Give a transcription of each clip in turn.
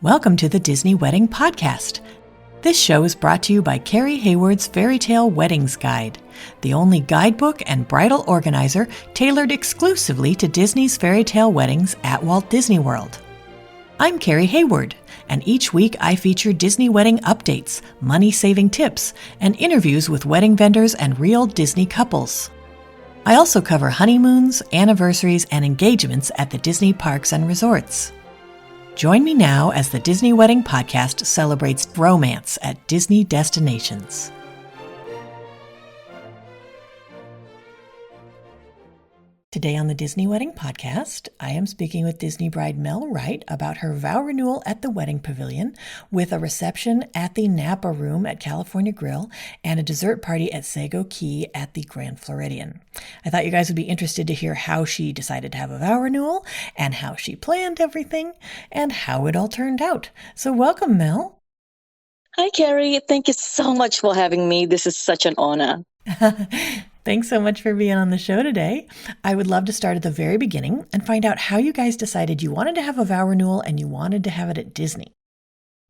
Welcome to the Disney Wedding Podcast. This show is brought to you by Carrie Hayward's Fairy Tale Weddings Guide, the only guidebook and bridal organizer tailored exclusively to Disney's fairy tale weddings at Walt Disney World. I'm Carrie Hayward, and each week I feature Disney wedding updates, money-saving tips, and interviews with wedding vendors and real Disney couples. I also cover honeymoons, anniversaries, and engagements at the Disney parks and resorts. Join me now as the Disney Wedding Podcast celebrates romance at Disney destinations. Today on the Disney Wedding Podcast, I am speaking with Disney bride Mel Wright about her vow renewal at the Wedding Pavilion, with a reception at the Napa Room at California Grill and a dessert party at Sago Cay at the Grand Floridian. I thought you guys would be interested to hear how she decided to have a vow renewal and how she planned everything and how it all turned out. So welcome, Mel. Hi, Carrie. Thank you so much for having me. This is such an honor. Thanks so much for being on the show today. I would love to start at the very beginning and find out how you guys decided you wanted to have a vow renewal and you wanted to have it at Disney.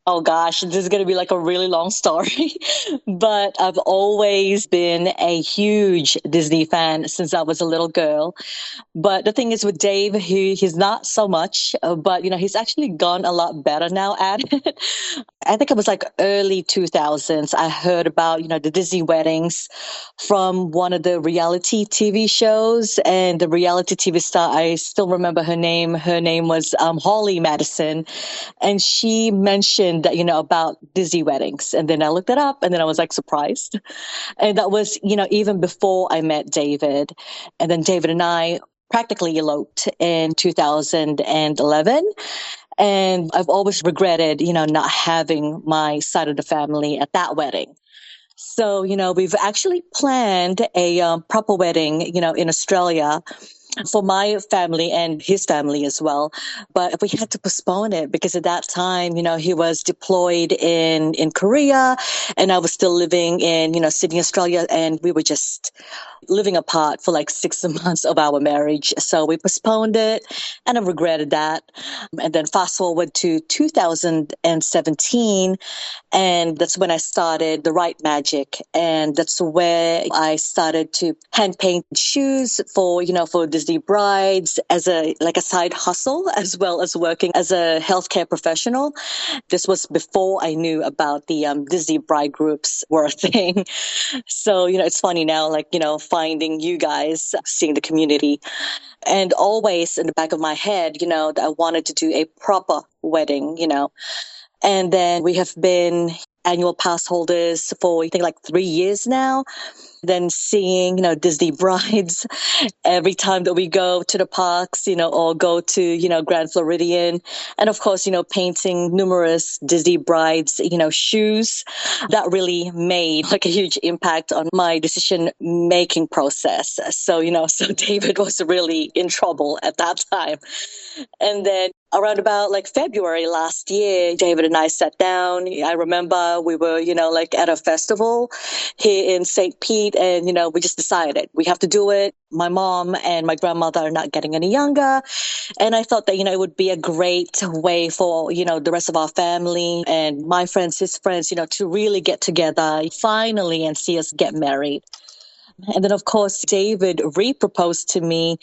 Oh gosh, this is going to be like a really long story, but I've always been a huge Disney fan since I was a little girl. But the thing is with Dave, he's not so much, but he's actually gone a lot better now at it. I think it was like early 2000s. I heard about, the Disney weddings from one of the reality TV shows, and the reality TV star, I still remember her name. Her name was Holly Madison, and she mentioned that, about Disney weddings. And then I looked it up and then I was like surprised. And that was, even before I met David. And then David and I practically eloped in 2011. And I've always regretted, not having my side of the family at that wedding. So, we've actually planned a proper wedding, in Australia for my family and his family as well. But we had to postpone it because at that time, he was deployed in Korea and I was still living in, Sydney, Australia. And we were just living apart for like 6 months of our marriage. So we postponed it and I regretted that. And then fast forward to 2017. And that's when I started the Right Magic. And that's where I started to hand paint shoes for Disney brides as a side hustle, as well as working as a healthcare professional. This was before I knew about the Disney bride groups were a thing. So, it's funny now, finding you guys, seeing the community. And always in the back of my head, that I wanted to do a proper wedding, And then we have been annual pass holders for, I think, 3 years now. Then seeing, Disney brides every time that we go to the parks, or go to, Grand Floridian. And of course, painting numerous Disney brides, shoes. That really made a huge impact on my decision-making process. So, so David was really in trouble at that time. And then around about February last year, David and I sat down. I remember we were, at a festival here in St. Pete and, we just decided we have to do it. My mom and my grandmother are not getting any younger. And I thought that, it would be a great way for, the rest of our family and my friends, his friends, to really get together finally and see us get married. And then, of course, David re-proposed to me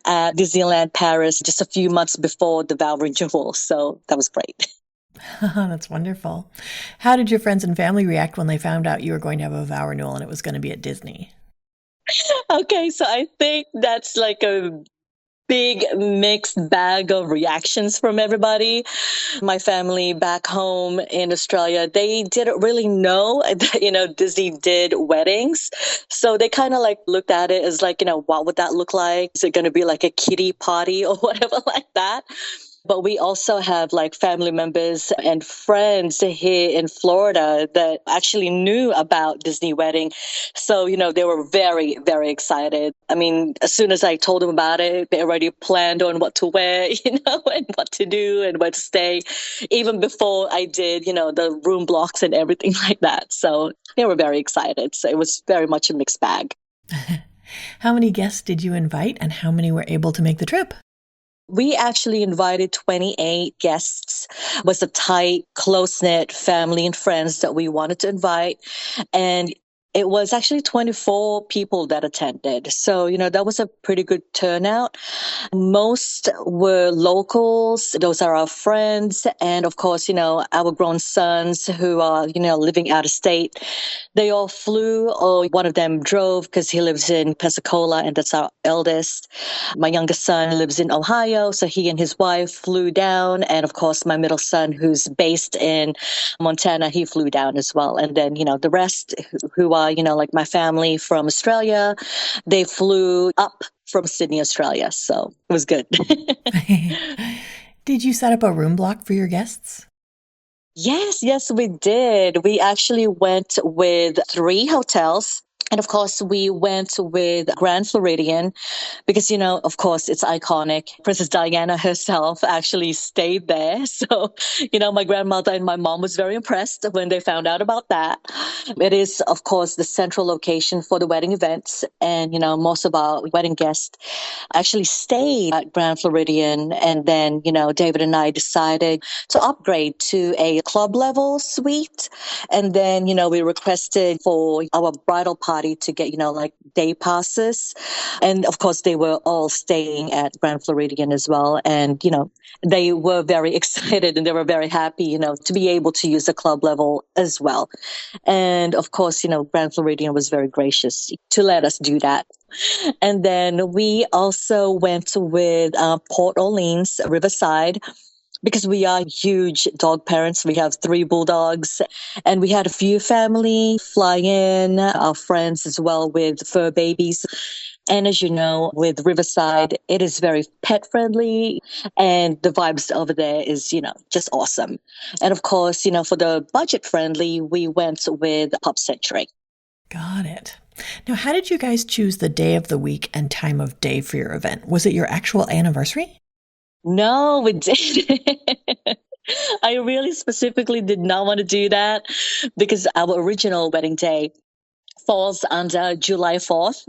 at Disneyland Paris just a few months before the vow renewal. So that was great. That's wonderful. How did your friends and family react when they found out you were going to have a vow renewal and it was going to be at Disney? Okay, so I think that's a big mixed bag of reactions from everybody. My family back home in Australia, they didn't really know that, Disney did weddings. So they kind of looked at it as what would that look like? Is it going to be a kiddie party or whatever like that? But we also have family members and friends here in Florida that actually knew about Disney wedding. So, they were very, very excited. I mean, as soon as I told them about it, they already planned on what to wear, and what to do and where to stay, even before I did, the room blocks and everything like that. So they were very excited. So it was very much a mixed bag. How many guests did you invite and how many were able to make the trip? We actually invited 28 guests. It was a tight, close-knit family and friends that we wanted to invite. And it was actually 24 people that attended. So, that was a pretty good turnout. Most were locals. Those are our friends. And of course, our grown sons who are, living out of state. They all flew, or one of them drove because he lives in Pensacola, and that's our eldest. My youngest son lives in Ohio, so he and his wife flew down. And of course, my middle son, who's based in Montana, he flew down as well. And then, the rest who are, like my family from Australia, they flew up from Sydney, Australia. So it was good. Did you set up a room block for your guests? Yes, we did. We actually went with 3 hotels. And of course, we went with Grand Floridian because, of course, it's iconic. Princess Diana herself actually stayed there. So, my grandmother and my mom was very impressed when they found out about that. It is, of course, the central location for the wedding events. And, most of our wedding guests actually stayed at Grand Floridian. And then, David and I decided to upgrade to a club level suite. And then, we requested for our bridal party to get, like day passes. And of course, they were all staying at Grand Floridian as well. And, they were very excited and they were very happy, to be able to use the club level as well. And of course, Grand Floridian was very gracious to let us do that. And then we also went with Port Orleans, Riverside, because we are huge dog parents. We have 3 bulldogs, and we had a few family fly in, our friends as well with fur babies. And as you know, with Riverside, it is very pet friendly, and the vibes over there is, just awesome. And of course, for the budget friendly, we went with Pop Century. Got it. Now, how did you guys choose the day of the week and time of day for your event? Was it your actual anniversary? No, we didn't. I really specifically did not want to do that because our original wedding day falls under July 4th.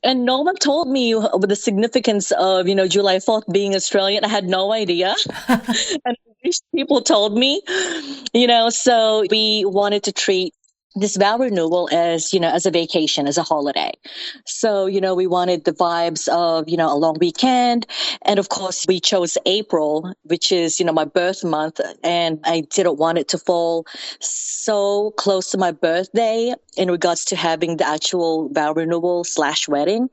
And no one told me the significance of, July 4th being Australian. I had no idea. And I wish people told me, so we wanted to treat this vow renewal as, as a vacation, as a holiday. So, we wanted the vibes of, a long weekend. And of course, we chose April, which is, my birth month. And I didn't want it to fall so close to my birthday in regards to having the actual vow renewal / wedding.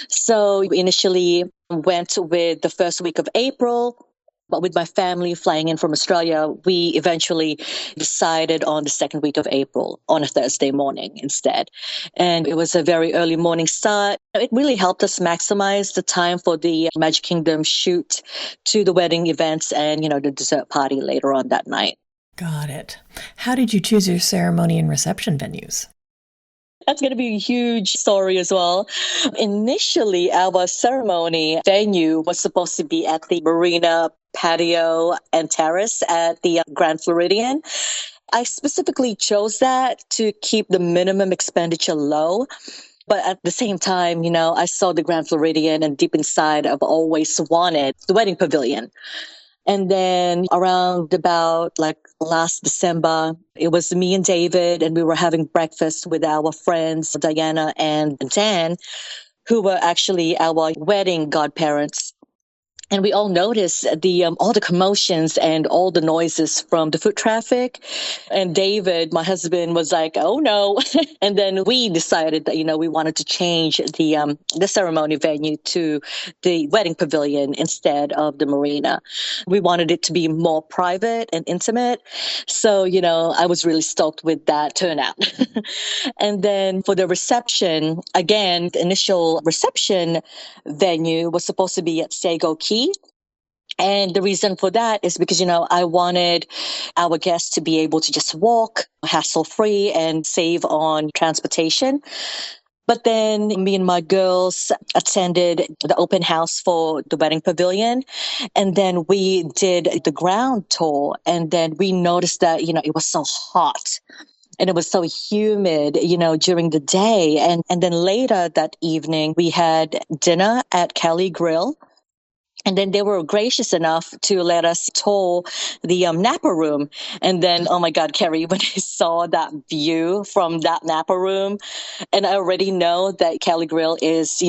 So we initially went with the first week of April. But with my family flying in from Australia, we eventually decided on the second week of April on a Thursday morning instead. And it was a very early morning start. It really helped us maximize the time for the Magic Kingdom shoot to the wedding events and, the dessert party later on that night. Got it. How did you choose your ceremony and reception venues? That's going to be a huge story as well. Initially, our ceremony venue was supposed to be at the Marina patio and terrace at the Grand Floridian. I specifically chose that to keep the minimum expenditure low. But at the same time, I saw the Grand Floridian, and deep inside, I've always wanted the Wedding Pavilion. And then around about like last December, it was me and David, and we were having breakfast with our friends, Diana and Dan, who were actually our wedding godparents. And we all noticed all the commotions and all the noises from the foot traffic. And David, my husband, was like, "Oh no!" And then we decided that we wanted to change the ceremony venue to the wedding pavilion instead of the marina. We wanted it to be more private and intimate. So I was really stoked with that turnout. And then for the reception, again, the initial reception venue was supposed to be at Sago Cay. And the reason for that is because, I wanted our guests to be able to just walk hassle free and save on transportation. But then me and my girls attended the open house for the wedding pavilion. And then we did the ground tour. And then we noticed that, it was so hot. And it was so humid, during the day. And then later that evening, we had dinner at Kelly Grill. And then they were gracious enough to let us tour the Napa Room. And then, oh my God, Carrie, when I saw that view from that Napa Room, and I already know that Cali Grill is,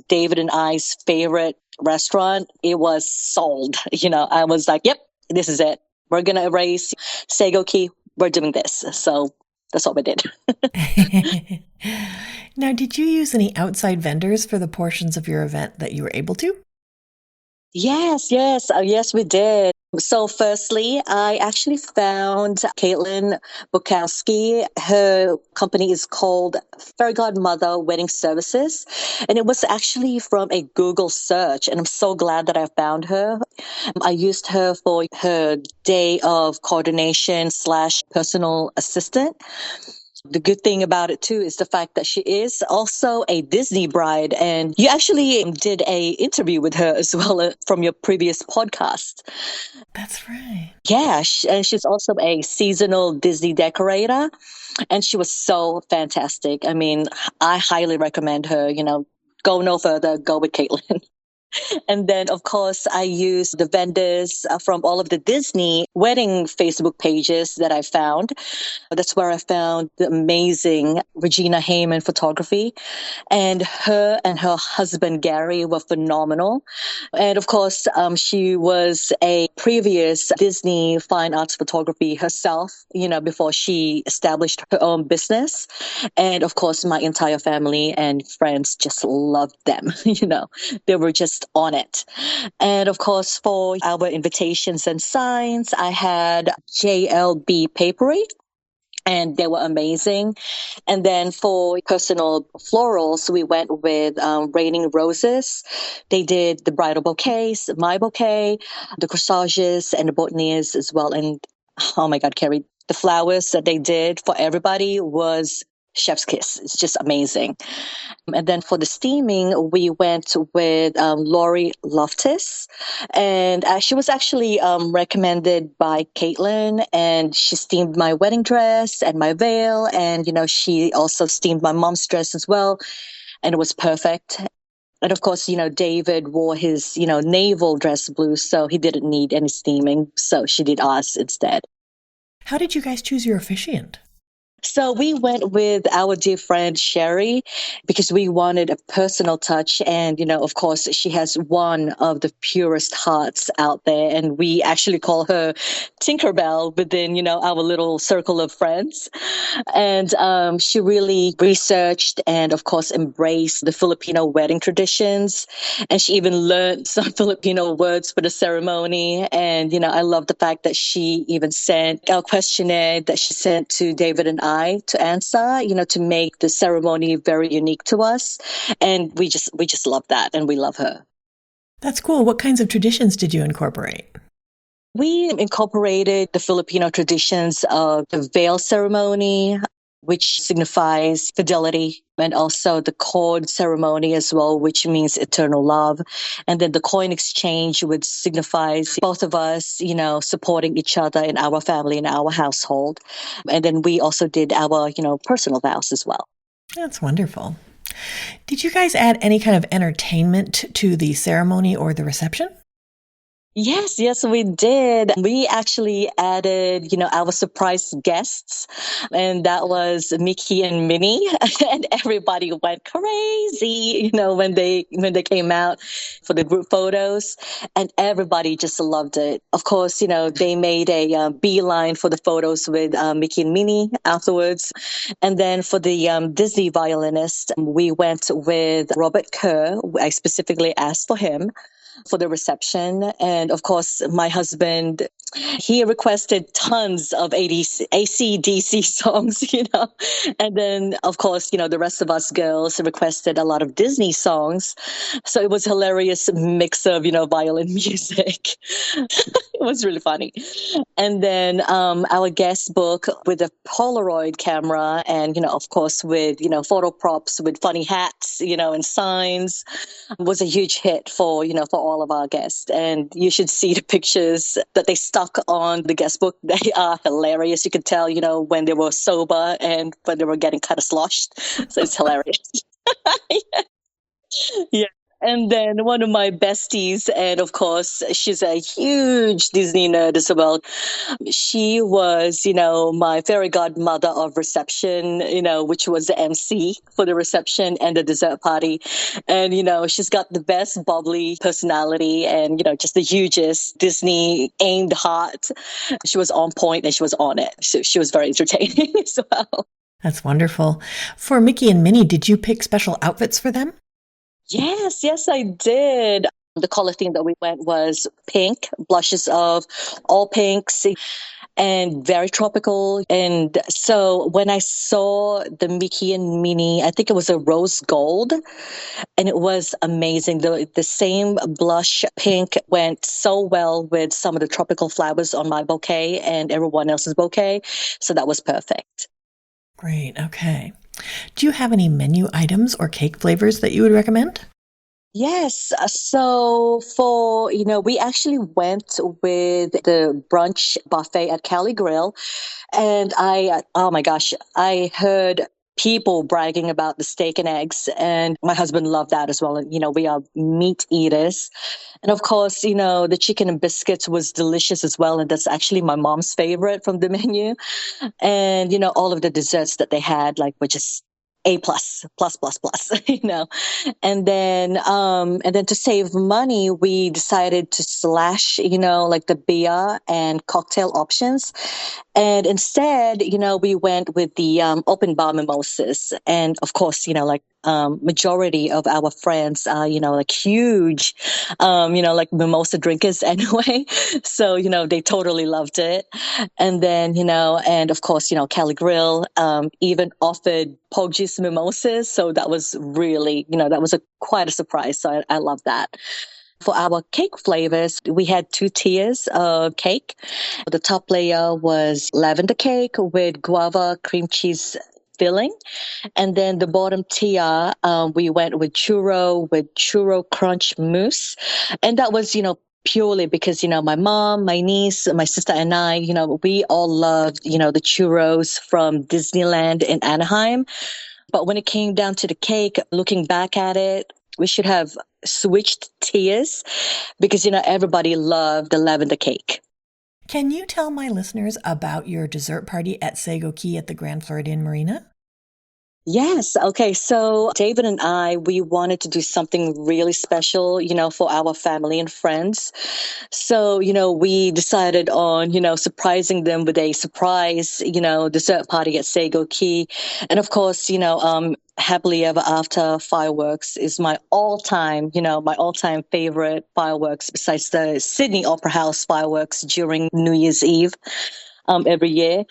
David and I's favorite restaurant, it was sold. I was like, yep, this is it. We're going to erase Sago Cay. We're doing this. So that's what we did. Now, did you use any outside vendors for the portions of your event that you were able to? Yes, we did. So firstly, I actually found Caitlin Bukowski. Her company is called Fairy Godmother Wedding Services. And it was actually from a Google search. And I'm so glad that I found her. I used her for her day of coordination / personal assistant. The good thing about it too is the fact that she is also a Disney bride, and you actually did a interview with her as well from your previous podcast. That's right. Yeah, and she's also a seasonal Disney decorator, and she was so fantastic. I mean, I highly recommend her. Go no further, go with Caitlin. And then, of course, I use the vendors from all of the Disney wedding Facebook pages that I found. That's where I found the amazing Regina Heyman photography. And her husband, Gary, were phenomenal. And of course, she was a previous Disney fine arts photography herself, before she established her own business. And of course, my entire family and friends just loved them. They were just on it. And of course, for our invitations and signs, I had JLB Papery, and they were amazing. And then for personal florals, we went with Raining Roses. They did the bridal bouquets, my bouquet, the corsages, and the boutonnieres as well. And oh my God, Carrie, the flowers that they did for everybody was chef's kiss. It's just amazing. And then for the steaming, we went with Lori Loftus. And she was actually recommended by Caitlin. And she steamed my wedding dress and my veil. And, she also steamed my mom's dress as well. And it was perfect. And of course, David wore his, naval dress blue. So he didn't need any steaming. So she did ours instead. How did you guys choose your officiant? So we went with our dear friend Sherry because we wanted a personal touch. And, of course, she has one of the purest hearts out there. And we actually call her Tinkerbell within, our little circle of friends. And she really researched and, of course, embraced the Filipino wedding traditions. And she even learned some Filipino words for the ceremony. And, I love the fact that she even sent our questionnaire that she sent to David and I to answer, to make the ceremony very unique to us. And we just love that, and we love her. That's cool. What kinds of traditions did you incorporate? We incorporated the Filipino traditions of the veil ceremony, which signifies fidelity, and also the cord ceremony as well, which means eternal love. And then the coin exchange, which signifies both of us, supporting each other in our family, in our household. And then we also did our, personal vows as well. That's wonderful. Did you guys add any kind of entertainment to the ceremony or the reception? Yes, we did. We actually added, our surprise guests, and that was Mickey and Minnie, and everybody went crazy, when they came out for the group photos, and everybody just loved it. Of course, they made a beeline for the photos with Mickey and Minnie afterwards, and then for the Disney violinist, we went with Robert Kerr. I specifically asked for him for the reception. And of course, my husband, he requested tons of AC/DC songs, And then, of course, the rest of us girls requested a lot of Disney songs. So it was a hilarious mix of, violin music. It was really funny. And then our guest book with a Polaroid camera and, of course, with, photo props with funny hats, and signs was a huge hit for, for all of our guests. And you should see the pictures that they stuck on the guest book. They are hilarious. You could tell, when they were sober and when they were getting kind of sloshed. So it's hilarious. Yeah. And then one of my besties, and of course, she's a huge Disney nerd as well. She was, my fairy godmother of reception, which was the MC for the reception and the dessert party. And, she's got the best bubbly personality and, just the hugest Disney aimed heart. She was on point and she was on it. So she was very entertaining as well. That's wonderful. For Mickey and Minnie, did you pick special outfits for them? Yes, I did. The color theme that we went was pink, blushes of all pinks and very tropical. And so when I saw the Mickey and Minnie, I think it was a rose gold, and it was amazing. The same blush pink went so well with some of the tropical flowers on my bouquet and everyone else's bouquet. So that was perfect. Great. Okay. Do you have any menu items or cake flavors that you would recommend? Yes. So we actually went with the brunch buffet at Cali Grill. And oh my gosh, I heard people bragging about the steak and eggs, and my husband loved that as well. And, we are meat eaters. And of course, the chicken and biscuits was delicious as well. And that's actually my mom's favorite from the menu. And, all of the desserts that they had, like, were just A plus, and then to save money, we decided to slash, like the beer and cocktail options. And instead, we went with the open bar mimosas. And of course, majority of our friends are, like huge, like mimosa drinkers anyway. So, they totally loved it. And then, and of course, Cali Grill even offered pork juice mimosas. So that was really, that was quite a surprise. So I love that. For our cake flavors, we had two tiers of cake. The top layer was lavender cake with guava cream cheese filling. And then the bottom tier, we went with churro crunch mousse. And that was, purely because, my mom, my niece, my sister and I, we all loved, the churros from Disneyland in Anaheim. But when it came down to the cake, looking back at it, we should have switched tiers because, everybody loved the lavender cake. Can you tell my listeners about your dessert party at Sago Cay at the Grand Floridian Marina? Yes. Okay. So David and I, we wanted to do something really special, for our family and friends. So, we decided on, surprising them with a surprise, dessert party at Sago Cay. And of course, Happily Ever After fireworks is my all-time favorite fireworks besides the Sydney Opera House fireworks during New Year's Eve, every year.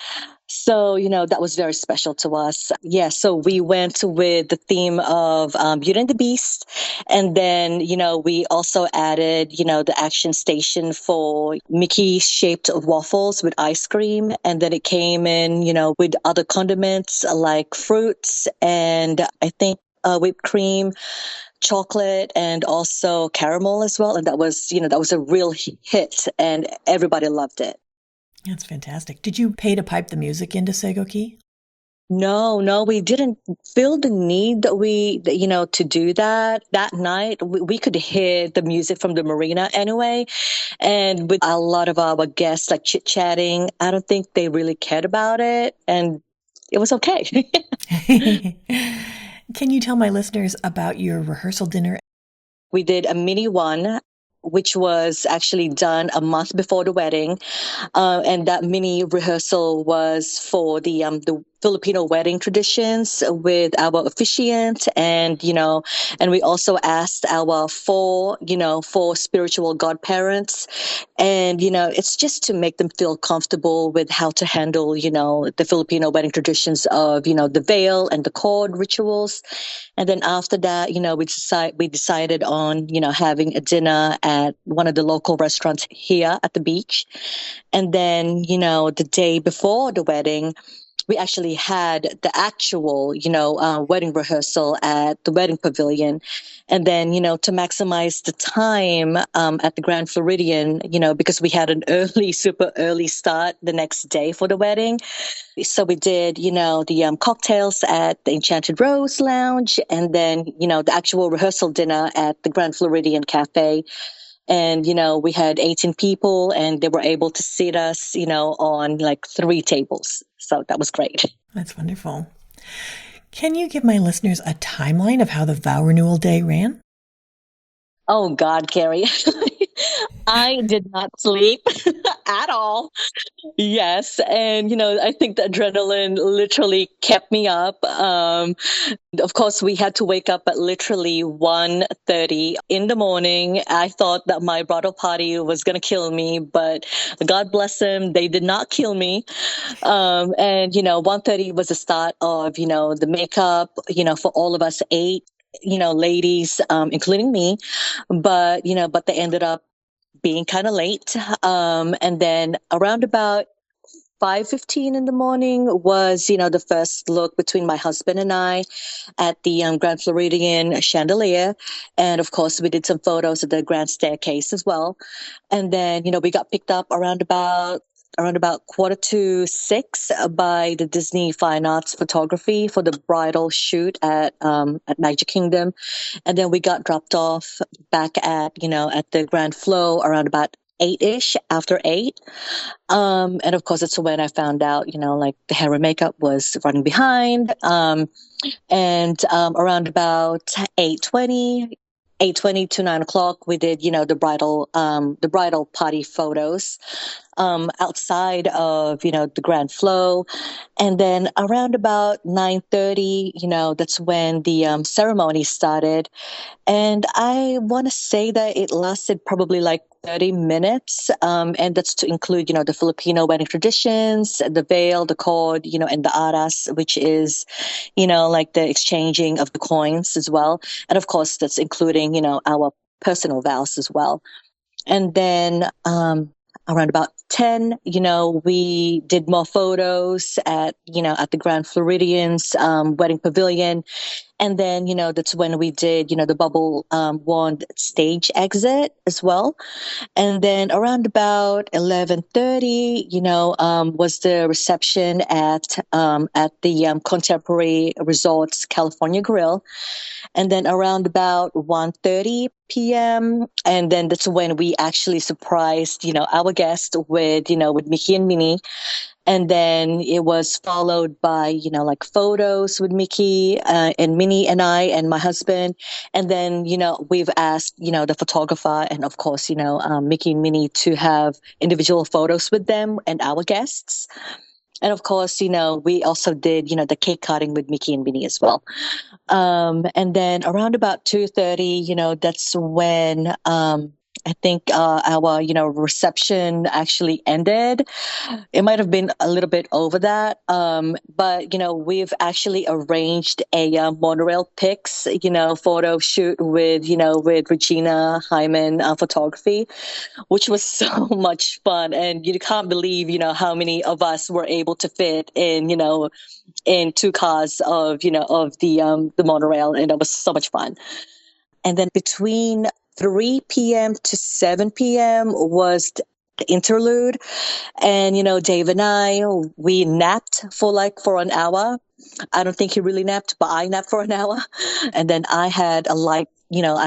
So, that was very special to us. Yeah, so we went with the theme of Beauty and the Beast. And then, we also added, the action station for Mickey-shaped waffles with ice cream. And then it came in, with other condiments like fruits and I think whipped cream, chocolate, and also caramel as well. And that was a real hit and everybody loved it. That's fantastic. Did you pay to pipe the music into Sago Cay? No, we didn't feel the need that to do that night. We could hear the music from the marina anyway. And with a lot of our guests like chit chatting, I don't think they really cared about it. And it was okay. Can you tell my listeners about your rehearsal dinner? We did a mini one, which was actually done a month before the wedding. And that mini rehearsal was for the Filipino wedding traditions with our officiant and we also asked our four spiritual godparents. And, it's just to make them feel comfortable with how to handle, the Filipino wedding traditions of, the veil and the cord rituals. And then after that, we decided on, having a dinner at one of the local restaurants here at the beach. And then, the day before the wedding, we actually had the actual, wedding rehearsal at the Wedding Pavilion. And then, to maximize the time at the Grand Floridian, because we had an early, super early start the next day for the wedding. So we did, the cocktails at the Enchanted Rose Lounge, and then, the actual rehearsal dinner at the Grand Floridian Cafe. And, we had 18 people, and they were able to seat us, on like 3 tables. So that was great. That's wonderful. Can you give my listeners a timeline of how the Vow Renewal Day ran? Oh, God, Carrie. I did not sleep at all. Yes. And, I think the adrenaline literally kept me up. Of course, we had to wake up at literally 1:30 in the morning. I thought that my bridal party was going to kill me, but God bless them, they did not kill me. And, 1:30 was the start of, the makeup, for all of us 8, ladies, including me. But they ended up being kind of late. And then around about 5:15 in the morning was, the first look between my husband and I at the Grand Floridian chandelier. And of course, we did some photos of the grand staircase as well. And then, we got picked up around about 5:45 by the Disney Fine Arts Photography for the bridal shoot at Magic Kingdom. And then we got dropped off back at the Grand Flow around about 8-ish, after 8. And of course, it's when I found out, like the hair and makeup was running behind. And around about 8:20 to 9 o'clock, we did, the bridal party photos outside of, the Grand Flow. And then around about 9:30, that's when the ceremony started. And I want to say that it lasted probably like 30 minutes. And that's to include, the Filipino wedding traditions, the veil, the cord, and the aras, which is, like the exchanging of the coins as well. And of course, that's including, our personal vows as well. And then, around about 10, we did more photos at the Grand Floridian's Wedding Pavilion. And then, that's when we did, the bubble wand stage exit as well. And then around about 11:30, was the reception at the Contemporary Resorts California Grill. And then around about 1:30 p.m. And then that's when we actually surprised, our guest with Mickey and Minnie. And then it was followed by, like photos with Mickey and Minnie and I and my husband. And then, we've asked, the photographer and of course, Mickey and Minnie to have individual photos with them and our guests. And of course, we also did, the cake cutting with Mickey and Minnie as well. And then around about 2:30, that's when, I think, our, reception actually ended. It might have been a little bit over that. But, we've actually arranged a monorail pics, photo shoot with Regina Hyman Photography, which was so much fun. And you can't believe, how many of us were able to fit in 2 cars of the monorail, and it was so much fun. And then between 3 p.m. to 7 p.m. was the interlude. And, Dave and I, we napped for an hour. I don't think he really napped, but I napped for an hour. And then I had I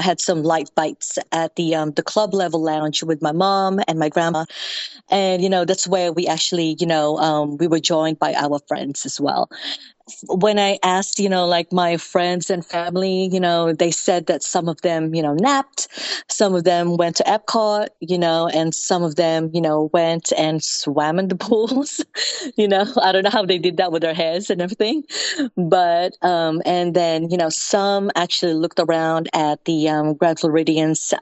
had some light bites at the club level lounge with my mom and my grandma. And, that's where we actually, we were joined by our friends as well. When I asked, like my friends and family, they said that some of them, napped, some of them went to Epcot, and some of them, went and swam in the pools. I don't know how they did that with their hairs and everything. But, and then, some actually looked around at the Grand Floridian's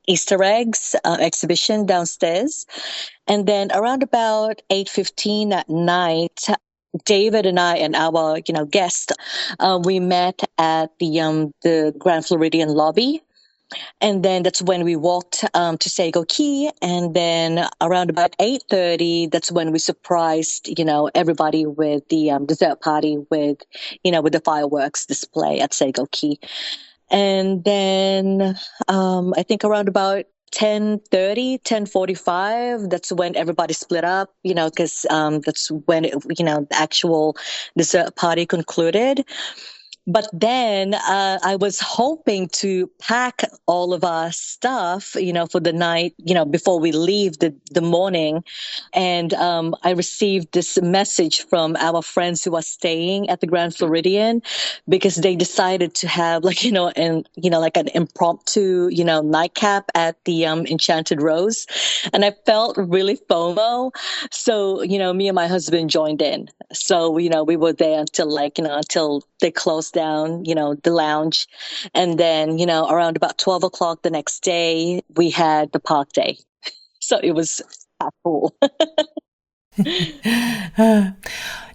Easter eggs exhibition downstairs. And then around about 8:15 at night, David and I and our, guest, we met at the Grand Floridian lobby. And then that's when we walked to Sago Cay. And then around about 8:30, that's when we surprised, everybody with the dessert party with the fireworks display at Sago Cay. And then I think around about 10:30, 10:45, that's when everybody split up, because that's when, the actual dessert party concluded. But then I was hoping to pack all of our stuff, for the night, before we leave the morning. And I received this message from our friends who are staying at the Grand Floridian because they decided to have like an impromptu nightcap at the Enchanted Rose, and I felt really FOMO. So me and my husband joined in. So we were there until until they closed down the lounge, and then around about 12 o'clock the next day we had the park day. So it was cool.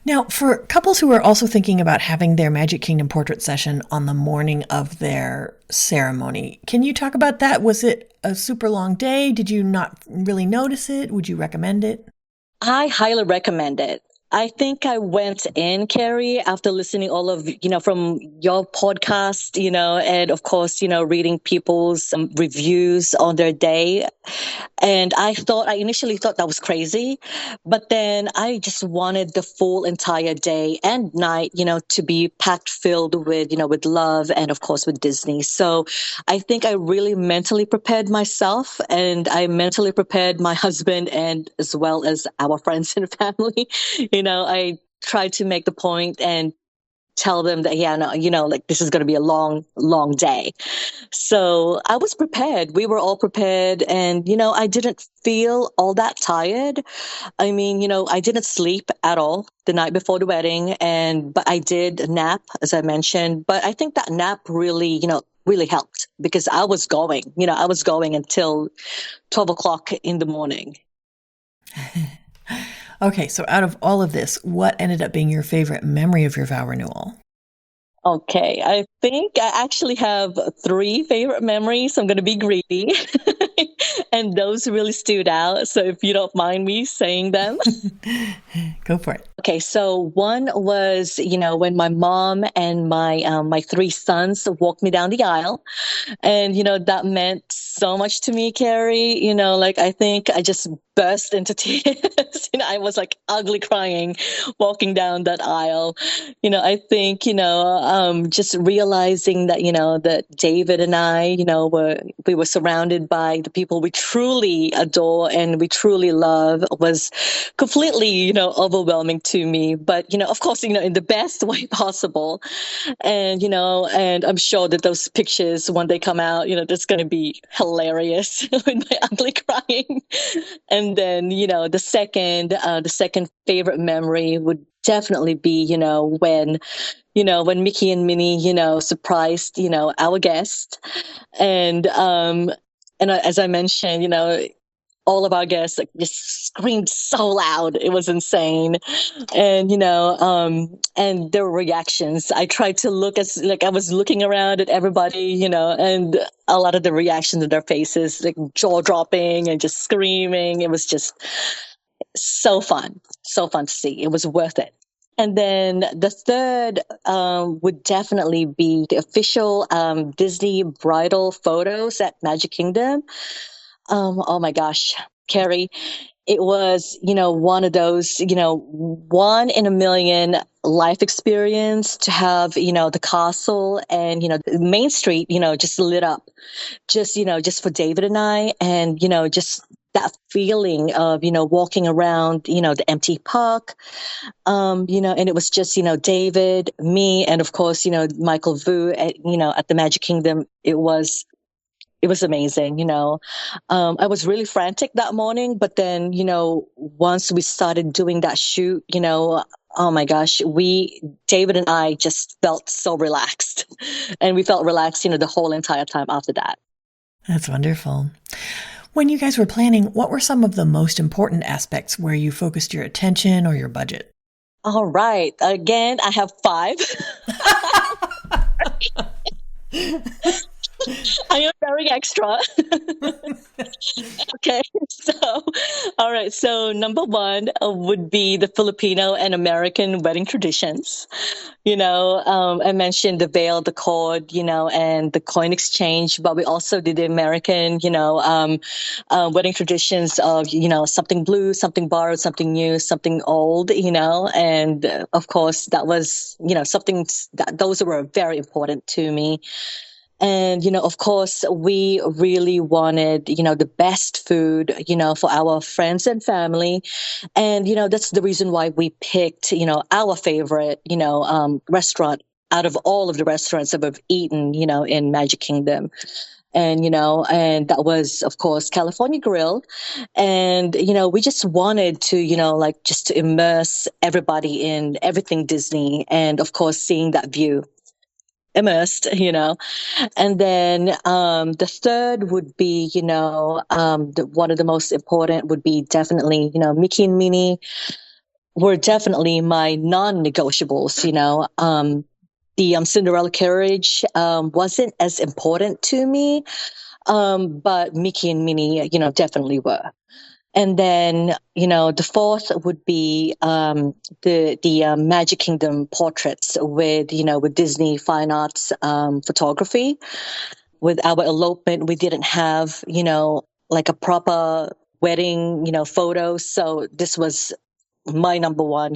Now, for couples who are also thinking about having their Magic Kingdom portrait session on the morning of their ceremony, can you talk about that? Was it a super long day? Did you not really notice it? Would you recommend it? I highly recommend it. I think I went in, Carrie, after listening all of, from your podcast, and of course, reading people's reviews on their day. And I initially thought that was crazy, but then I just wanted the full entire day and night, to be packed filled with love and of course with Disney. So I think I really mentally prepared myself, and I mentally prepared my husband and as well as our friends and family. I tried to make the point and tell them that, yeah, no, like this is going to be a long, long day. So I was prepared. We were all prepared. And, I didn't feel all that tired. I mean, I didn't sleep at all the night before the wedding. But I did nap, as I mentioned. But I think that nap really, really helped because I was going until 12 o'clock in the morning. Okay, so out of all of this, what ended up being your favorite memory of your vow renewal? Okay, I think I actually have 3 favorite memories. I'm going to be greedy. And those really stood out. So if you don't mind me saying them. Go for it. Okay, so one was, when my mom and my 3 sons walked me down the aisle. And, that meant so much to me, Carrie. Like I think I just burst into tears. I was like ugly crying walking down that aisle. I think, just realizing that, that David and I, we were surrounded by the people we truly adore and we truly love was completely, overwhelming to me. But, of course, in the best way possible. And, and I'm sure that those pictures, when they come out, that's going to be hilarious with my ugly crying. And then, the second favorite memory would definitely be, when Mickey and Minnie, surprised, our guest. And as I mentioned, all of our guests just screamed so loud. It was insane. And, and their reactions, I tried to look as like I was looking around at everybody, and a lot of the reactions in their faces, like jaw dropping and just screaming. It was just so fun to see. It was worth it. And then the third would definitely be the official Disney bridal photos at Magic Kingdom. Oh my gosh, Carrie, it was, one of those, 1 in a million life experience to have, the castle and, the Main Street, just lit up just for David and I. And, just that feeling of, walking around, the empty park, and it was just, David, me, and of course, Michael Vu at the Magic Kingdom. It was amazing, I was really frantic that morning, but then, once we started doing that shoot, oh my gosh, David and I just felt so relaxed and we felt relaxed, the whole entire time after that. That's wonderful. When you guys were planning, what were some of the most important aspects where you focused your attention or your budget? All right. Again, I have 5. I am very extra. Okay, so all right. So number one would be the Filipino and American wedding traditions. I mentioned the veil, the cord, and the coin exchange, but we also did the American, wedding traditions of, something blue, something borrowed, something new, something old, and of course that was, something that those were very important to me. And, of course, we really wanted, the best food, for our friends and family. And, that's the reason why we picked, our favorite, restaurant out of all of the restaurants that we've eaten, in Magic Kingdom. And, and that was, of course, California Grill. And, we just wanted to, just to immerse everybody in everything Disney. And, of course, seeing that view immersed, and then the third would be, one of the most important would be definitely, Mickey and Minnie were definitely my non-negotiables. The Cinderella carriage wasn't as important to me, but Mickey and Minnie, definitely were. And then, the fourth would be the Magic Kingdom portraits with Disney Fine Arts photography. With our elopement, we didn't have, like a proper wedding, photo. So this was my number one,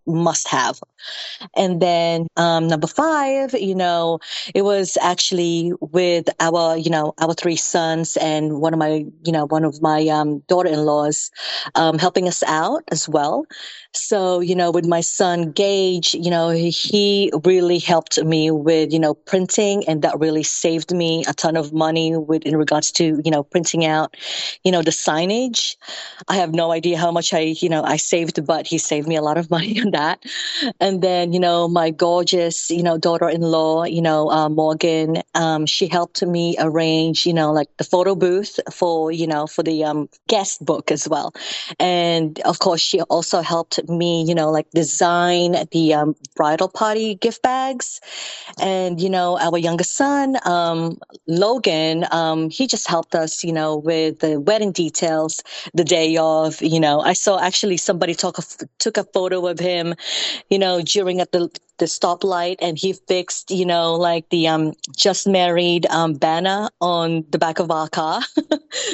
must have. And then number five, it was actually with our three sons and one of my daughter-in-laws helping us out as well. So, with my son Gage, he really helped me with, printing, and that really saved me a ton of money in regards to, printing out, the signage. I have no idea how much I saved, but he saved me a lot of money on that. And then, my gorgeous, daughter-in-law, Morgan, she helped me arrange, like the photo booth for the guest book as well. And of course, she also helped me, like design the bridal party gift bags. And, our youngest son, Logan, he just helped us, with the wedding details the day of. I saw actually somebody took a photo of him, during at the stoplight, and he fixed, like the just married banner on the back of our car.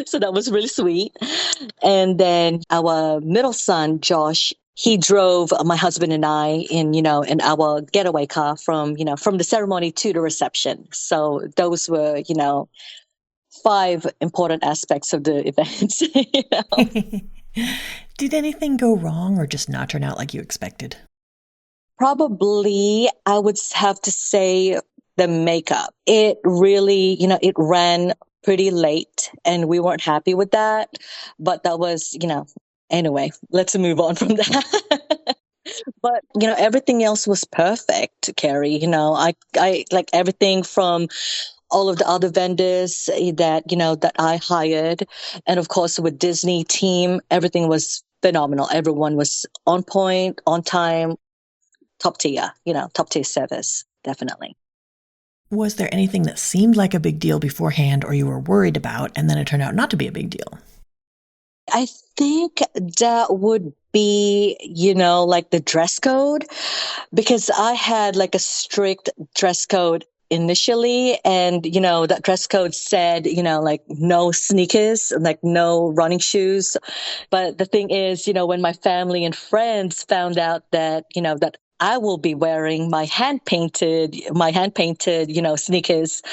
So that was really sweet. And then our middle son, Josh, he drove my husband and I in our getaway car from the ceremony to the reception. So those were, five important aspects of the event. Did anything go wrong or just not turn out like you expected? Probably, I would have to say the makeup. It really, it ran pretty late and we weren't happy with that. But that was, anyway, let's move on from that. But, everything else was perfect, Carrie. I like everything from all of the other vendors that I hired. And of course, with Disney team, everything was phenomenal. Everyone was on point, on time, top tier service, definitely. Was there anything that seemed like a big deal beforehand or you were worried about, and then it turned out not to be a big deal? I think that would be, like the dress code, because I had like a strict dress code initially, and that dress code said like no sneakers, like no running shoes. But the thing is, when my family and friends found out that that I will be wearing my hand painted, sneakers.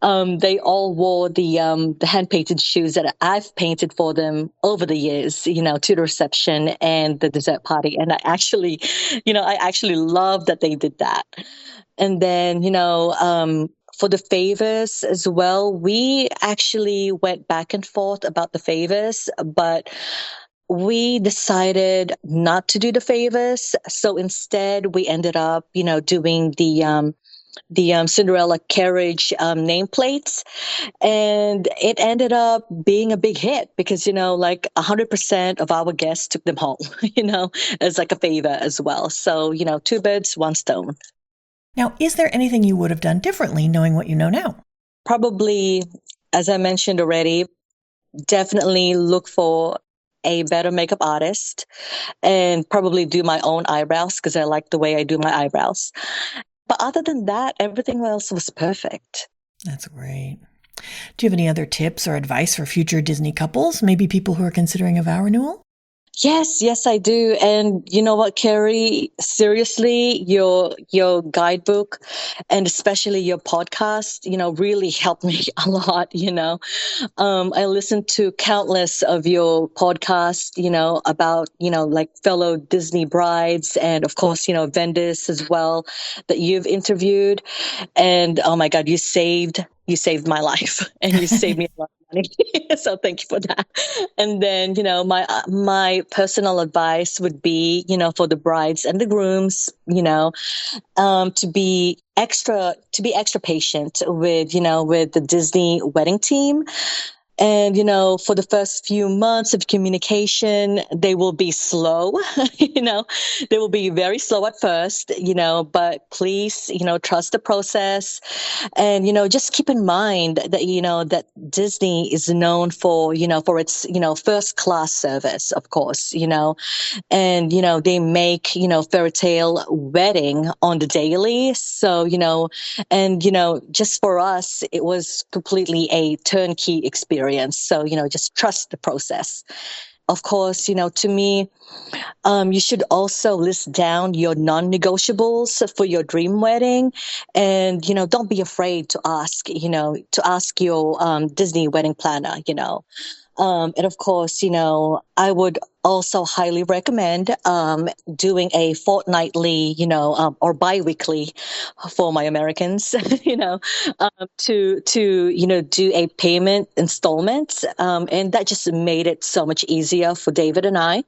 They all wore the hand painted shoes that I've painted for them over the years, to the reception and the dessert party. And I actually love that they did that. And then, for the favors as well, we actually went back and forth about the favors, but we decided not to do the favors. So instead, we ended up, doing the Cinderella carriage nameplates, and it ended up being a big hit because like 100% of our guests took them home, as like a favor as well. So two birds, one stone. Now, is there anything you would have done differently knowing what you know now? Probably, as I mentioned already, definitely look for a better makeup artist and probably do my own eyebrows because I like the way I do my eyebrows. But other than that, everything else was perfect. That's great. Do you have any other tips or advice for future Disney couples, maybe people who are considering a vow renewal? Yes, I do. And you know what, Carrie? Seriously, your guidebook and especially your podcast, really helped me a lot, I listened to countless of your podcasts, about, like fellow Disney brides and of course, vendors as well that you've interviewed. And oh my God, you saved my life and you saved me a lot of money. So thank you for that. And then, my personal advice would be, for the brides and the grooms, to be extra patient with the Disney wedding team. And, for the first few months of communication, they will be slow, they will be very slow at first, but please, trust the process. And, just keep in mind that, that Disney is known for its, first class service, of course, and they make fairy tale wedding on the daily. So and just for us it was completely a turnkey experience, so just trust the process. Of course, to me, you should also list down your non-negotiables for your dream wedding, and don't be afraid to ask your Disney wedding planner. And of course, I would also highly recommend doing a fortnightly, or biweekly for my Americans, to do a payment installment. And that just made it so much easier for David and I.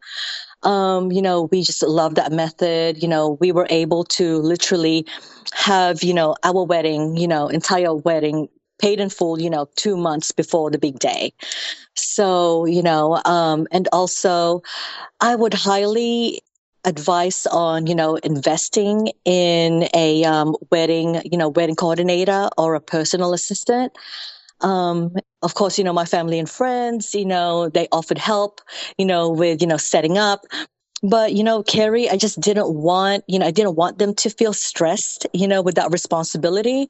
We just love that method. We were able to literally have, our wedding, entire wedding paid in full, 2 months before the big day. So, and also I would highly advise on, investing in a wedding coordinator or a personal assistant. Of course, my family and friends, they offered help, with, setting up. But, Carrie, I didn't want them to feel stressed, with that responsibility.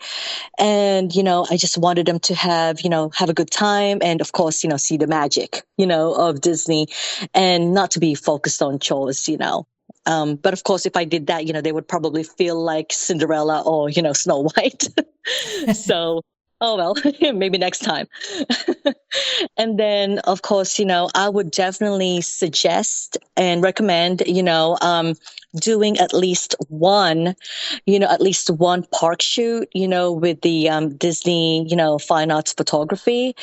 And I just wanted them to have a good time, and of course see the magic of Disney, and not to be focused on chores. But of course if I did that, they would probably feel like Cinderella or Snow White. So oh well, maybe next time. And then, of course, I would definitely suggest and recommend, doing at least one park shoot, with the Disney, fine arts photography,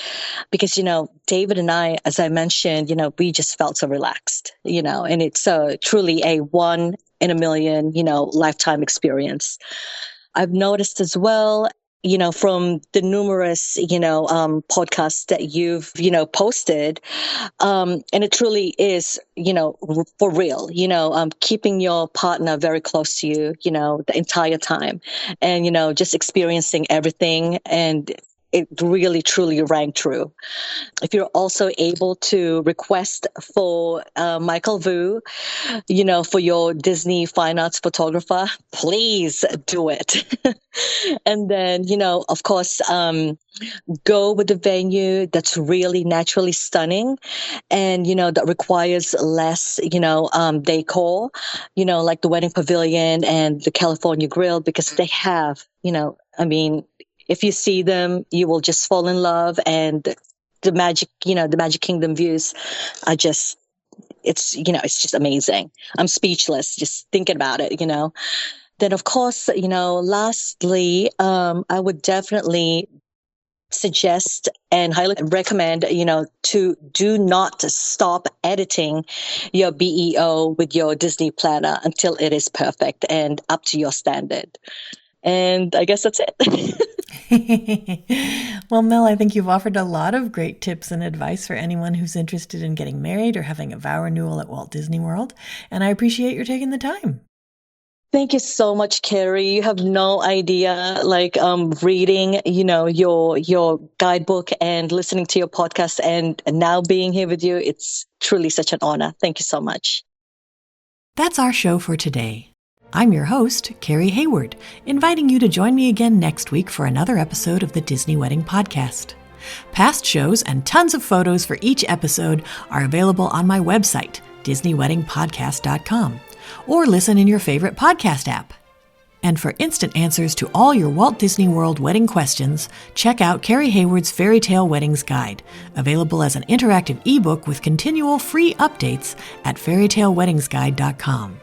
because, David and I, as I mentioned, we just felt so relaxed, and it's truly a one in a million, lifetime experience. I've noticed as well, from the numerous, podcasts that you've, posted, and it truly is, for real, keeping your partner very close to you, the entire time, and, just experiencing everything. And it really, truly rang true. If you're also able to request for Michael Vu, for your Disney fine arts photographer, please do it. And then, of course, go with the venue that's really naturally stunning, and, that requires less, decor, like the Wedding Pavilion and the California Grill, because they have, I mean, if you see them, you will just fall in love. And the Magic Kingdom views are just, it's just amazing. I'm speechless just thinking about it. Then, of course, lastly, I would definitely suggest and highly recommend, to do not stop editing your BEO with your Disney planner until it is perfect and up to your standard. And I guess that's it. Well, Mel, I think you've offered a lot of great tips and advice for anyone who's interested in getting married or having a vow renewal at Walt Disney World, and I appreciate your taking the time. Thank you so much, Carrie. You have no idea, reading, your guidebook and listening to your podcast and now being here with you. It's truly such an honor. Thank you so much. That's our show for today. I'm your host, Carrie Hayward, inviting you to join me again next week for another episode of the Disney Wedding Podcast. Past shows and tons of photos for each episode are available on my website, DisneyWeddingPodcast.com, or listen in your favorite podcast app. And for instant answers to all your Walt Disney World wedding questions, check out Carrie Hayward's Fairy Tale Weddings Guide, available as an interactive ebook with continual free updates at fairytaleweddingsguide.com.